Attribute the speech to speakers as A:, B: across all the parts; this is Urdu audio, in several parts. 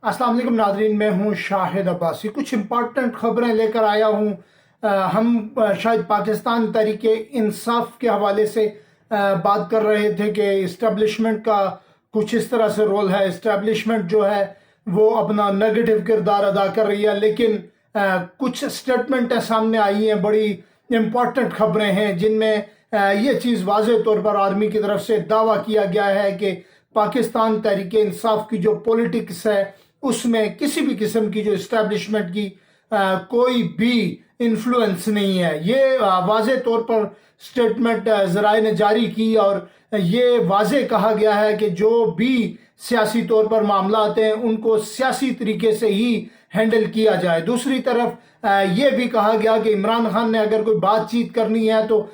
A: السلام علیکم ناظرین، میں ہوں شاہد عباسی۔ کچھ امپورٹنٹ خبریں لے کر آیا ہوں۔ ہم شاید پاکستان تحریک انصاف کے حوالے سے بات کر رہے تھے کہ اسٹیبلشمنٹ کا کچھ اس طرح سے رول ہے۔ اسٹیبلشمنٹ جو ہے وہ اپنا نیگیٹو کردار ادا کر رہی ہے، لیکن کچھ سٹیٹمنٹیں سامنے آئی ہیں، بڑی امپورٹنٹ خبریں ہیں جن میں یہ چیز واضح طور پر آرمی کی طرف سے دعویٰ کیا گیا ہے کہ پاکستان تحریک انصاف کی جو پولیٹکس ہے اس میں کسی بھی قسم کی جو اسٹیبلشمنٹ کی کوئی بھی انفلوئنس نہیں ہے۔ یہ واضح طور پر سٹیٹمنٹ ذرائع نے جاری کی اور یہ واضح کہا گیا ہے کہ جو بھی سیاسی طور پر معاملات ہیں ان کو سیاسی طریقے سے ہی ہینڈل کیا جائے۔ دوسری طرف یہ بھی کہا گیا کہ عمران خان نے اگر کوئی بات چیت کرنی ہے تو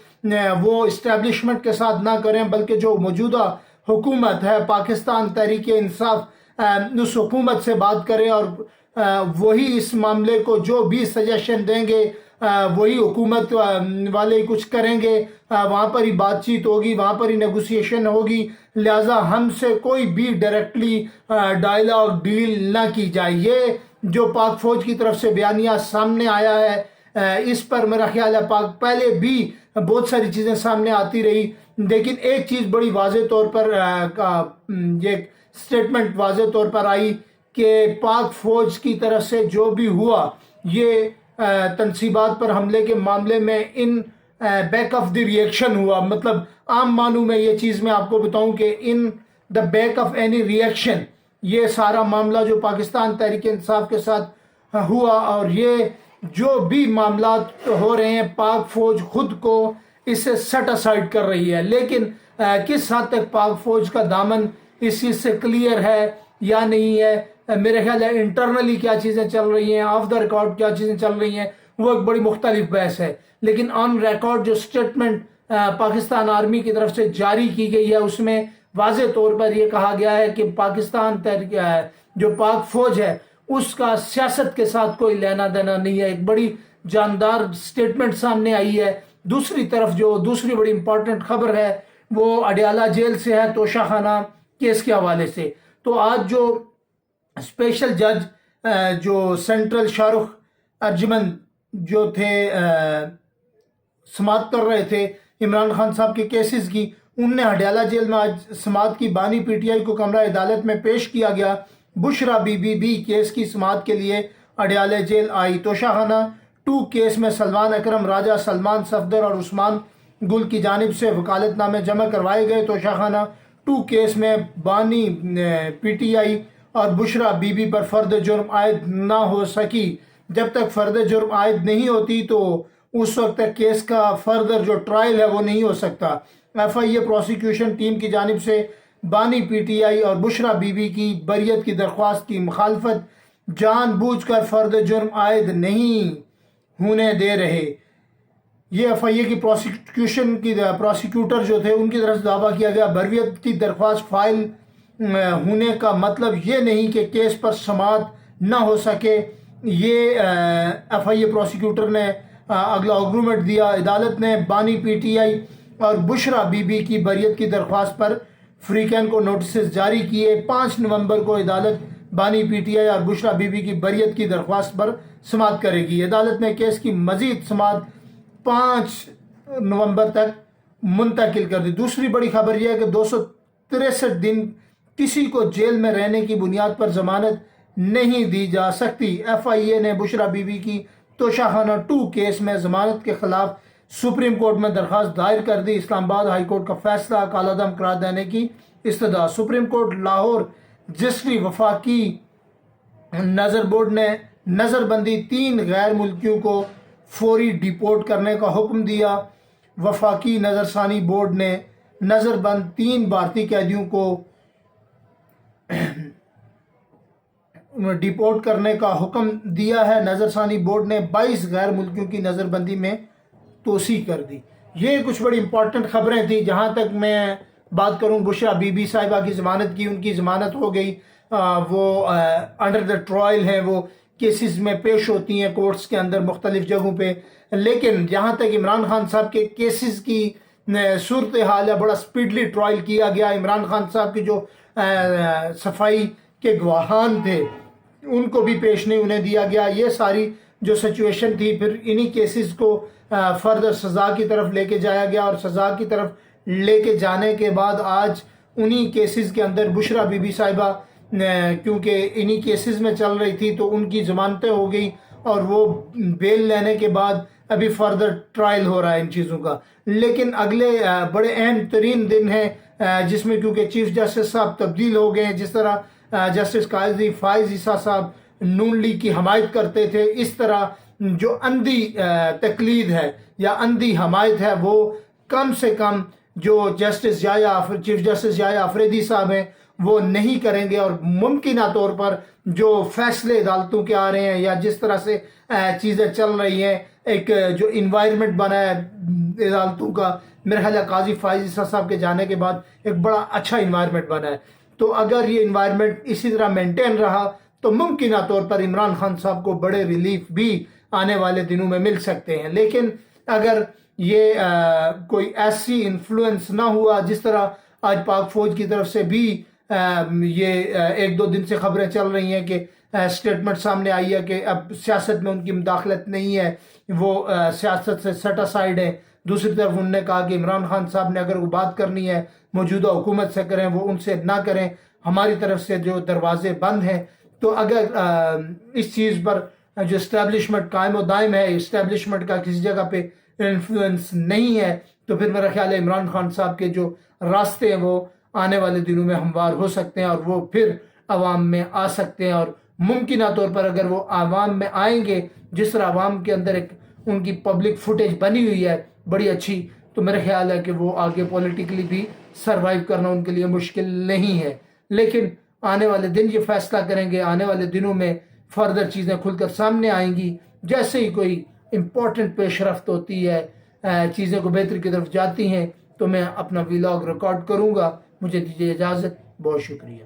A: وہ اسٹیبلشمنٹ کے ساتھ نہ کریں، بلکہ جو موجودہ حکومت ہے پاکستان تحریک انصاف اس حکومت سے بات کریں اور وہی اس معاملے کو جو بھی سجیشن دیں گے وہی حکومت والے کچھ کریں گے، وہاں پر ہی بات چیت ہوگی، وہاں پر ہی نیگوسیشن ہوگی۔ لہٰذا ہم سے کوئی بھی ڈائریکٹلی ڈائلاگ ڈیل نہ کی جائے۔ یہ جو پاک فوج کی طرف سے بیانیہ سامنے آیا ہے اس پر میرا خیال ہے پاک پہلے بھی بہت ساری چیزیں سامنے آتی رہی، لیکن ایک چیز بڑی واضح طور پر یہ سٹیٹمنٹ واضح طور پر آئی کہ پاک فوج کی طرف سے جو بھی ہوا یہ تنصیبات پر حملے کے معاملے میں in back of the reaction ہوا۔ مطلب عام معنوں میں یہ چیز میں آپ کو بتاؤں کہ in the back of any reaction یہ سارا معاملہ جو پاکستان تحریک انصاف کے ساتھ ہوا، اور یہ جو بھی معاملات ہو رہے ہیں پاک فوج خود کو اس سے سیٹ اسائڈ کر رہی ہے۔ لیکن کس حد تک پاک فوج کا دامن اس چیز سے کلیئر ہے یا نہیں ہے، میرے خیال ہے انٹرنلی کیا چیزیں چل رہی ہیں، آف دا ریکارڈ کیا چیزیں چل رہی ہیں، وہ ایک بڑی مختلف بحث ہے۔ لیکن آن ریکارڈ جو سٹیٹمنٹ پاکستان آرمی کی طرف سے جاری کی گئی ہے اس میں واضح طور پر یہ کہا گیا ہے کہ پاکستان جو پاک فوج ہے اس کا سیاست کے ساتھ کوئی لینا دینا نہیں ہے۔ ایک بڑی جاندار سٹیٹمنٹ سامنے آئی ہے۔ دوسری طرف جو دوسری بڑی امپورٹنٹ خبر ہے وہ اڈیالہ جیل سے ہے، توشہ خانہ کیس کے حوالے سے۔ تو آج جو اسپیشل جج جو سینٹرل شاہ رخ ارجمن جو تھے سماعت کر رہے تھے عمران خان صاحب کے کیسز کی، ان نے اڈیالہ جیل میں آج سماعت کی۔ بانی پی ٹی آئی کو کمرہ عدالت میں پیش کیا گیا۔ بشرا بی بی بھی کیس کی سماعت کے لیے اڈیالہ جیل آئی۔ توشہ خانہ 2 کیس میں سلمان اکرم راجہ، سلمان صفدر اور عثمان گل کی جانب سے وکالت نامے جمع کروائے گئے۔ توشہ خانہ 2 کیس میں بانی پی ٹی آئی اور بشرا بی بی پر فرد جرم عائد نہ ہو سکی۔ جب تک فرد جرم عائد نہیں ہوتی تو اس وقت تک کیس کا فردر جو ٹرائل ہے وہ نہیں ہو سکتا۔ ایف آئی اے پروسیکیوشن ٹیم کی جانب سے بانی پی ٹی آئی اور بشرا بی بی کی بریت کی درخواست کی مخالفت جان بوجھ کر فرد جرم عائد نہیں ہونے دے رہے۔ یہ ایف آئی اے کی پروسیکیوشن کی پروسیکیوٹر جو تھے ان کی طرف سے دعویٰ کیا گیا بریت کی درخواست فائل ہونے کا مطلب یہ نہیں کہ کیس پر سماعت نہ ہو سکے۔ یہ ایف آئی اے پروسیکیوٹر نے اگلا آرگومنٹ دیا۔ عدالت نے بانی پی ٹی آئی اور بشرا بی بی کی بریت کی درخواست پر فریقین کو نوٹسز جاری کیے۔ 5 نومبر کو عدالت بانی پی ٹی آئی اور بشرا بی بی کی بریت کی درخواست پر سماعت کرے گی۔ عدالت نے کیس کی مزید سماعت 5 نومبر تک منتقل کر دی۔ دوسری بڑی خبر یہ ہے کہ 263 دن کسی کو جیل میں رہنے کی بنیاد پر ضمانت نہیں دی جا سکتی۔ ایف آئی اے نے بشرا بی بی کی توشہ خانہ 2 کیس میں ضمانت کے خلاف سپریم کورٹ میں درخواست دائر کر دی۔ اسلام آباد ہائی کورٹ کا فیصلہ کالعدم قرار دینے کی استدعا۔ سپریم کورٹ لاہور رجسٹری وفاقی نظر بورڈ نے نظر بندی 3 غیر ملکیوں کو فوری ڈیپورٹ کرنے کا حکم دیا۔ وفاقی نظر ثانی بورڈ نے نظر بند 3 بھارتی قیدیوں کو ڈیپورٹ کرنے کا حکم دیا ہے۔ نظر ثانی بورڈ نے 22 غیر ملکیوں کی نظر بندی میں توسیع کر دی۔ یہ کچھ بڑی امپورٹنٹ خبریں تھیں۔ جہاں تک میں بات کروں بشرا بی بی صاحبہ کی ضمانت کی، ان کی ضمانت ہو گئی، وہ انڈر دا ٹرائل ہیں، وہ کیسز میں پیش ہوتی ہیں کورٹس کے اندر مختلف جگہوں پہ۔ لیکن جہاں تک عمران خان صاحب کے کیسز کی صورتحال ہے، بڑا سپیڈلی ٹرائل کیا گیا۔ عمران خان صاحب کی جو صفائی کے گواہان تھے ان کو بھی پیش نہیں انہیں دیا گیا. یہ ساری جو سچویشن تھی پھر انہی کیسز کو فردر سزا کی طرف لے کے جایا گیا, اور سزا کی طرف لے کے جانے کے بعد آج انہی کیسز کے اندر بشرا بی بی صاحبہ کیونکہ انہی کیسز میں چل رہی تھی تو ان کی ضمانتیں ہو گئی, اور وہ بیل لینے کے بعد ابھی فردر ٹرائل ہو رہا ہے ان چیزوں کا. لیکن اگلے بڑے اہم ترین دن ہیں جس میں کیونکہ چیف جسٹس صاحب تبدیل ہو گئے ہیں. جس طرح جسٹس قاضی فائز عیسیٰ صاحب نون لیگ کی حمایت کرتے تھے, اس طرح جو اندھی تقلید ہے یا اندھی حمایت ہے وہ کم سے کم جو چیف جسٹس یحییٰ آفریدی صاحب ہیں وہ نہیں کریں گے. اور ممکنہ طور پر جو فیصلے عدالتوں کے آ رہے ہیں یا جس طرح سے چیزیں چل رہی ہیں, ایک جو انوائرمنٹ بنا ہے عدالتوں کا, میرے خیال ہے قاضی فائز عیسیٰ صاحب کے جانے کے بعد ایک بڑا اچھا انوائرمنٹ بنا ہے. تو اگر یہ انوائرمنٹ اسی طرح مینٹین رہا تو ممکنہ طور پر عمران خان صاحب کو بڑے ریلیف بھی آنے والے دنوں میں مل سکتے ہیں. لیکن اگر یہ کوئی ایسی انفلوئنس نہ ہوا, جس طرح آج پاک فوج کی طرف سے بھی یہ ایک دو دن سے خبریں چل رہی ہیں کہ سٹیٹمنٹ سامنے آئی ہے کہ اب سیاست میں ان کی مداخلت نہیں ہے, وہ سیاست سے سیٹ اسائیڈ ہے. دوسری طرف انہوں نے کہا کہ عمران خان صاحب نے اگر وہ بات کرنی ہے موجودہ حکومت سے کریں, وہ ان سے نہ کریں, ہماری طرف سے جو دروازے بند ہیں. تو اگر اس چیز پر جو اسٹیبلشمنٹ قائم و دائم ہے, اسٹیبلشمنٹ کا کسی جگہ پہ انفلوئنس نہیں ہے, تو پھر میرا خیال ہے عمران خان صاحب کے جو راستے ہیں وہ آنے والے دنوں میں ہموار ہو سکتے ہیں, اور وہ پھر عوام میں آ سکتے ہیں. اور ممکنہ طور پر اگر وہ عوام میں آئیں گے, جس طرح عوام کے اندر ایک ان کی پبلک فوٹیج بنی ہوئی ہے بڑی اچھی, تو میرا خیال ہے کہ وہ آگے پولیٹیکلی بھی سروائیو کرنا ان کے لیے مشکل نہیں ہے. لیکن آنے والے دن یہ فیصلہ کریں گے, آنے والے دنوں میں فردر چیزیں کھل کر سامنے آئیں گی. جیسے ہی کوئی امپورٹنٹ پیش رفت ہوتی ہے, چیزیں کو بہتری کی طرف جاتی ہیں, تو میں اپنا ویلاگ ریکارڈ کروں گا. مجھے دیجیے اجازت, بہت شکریہ.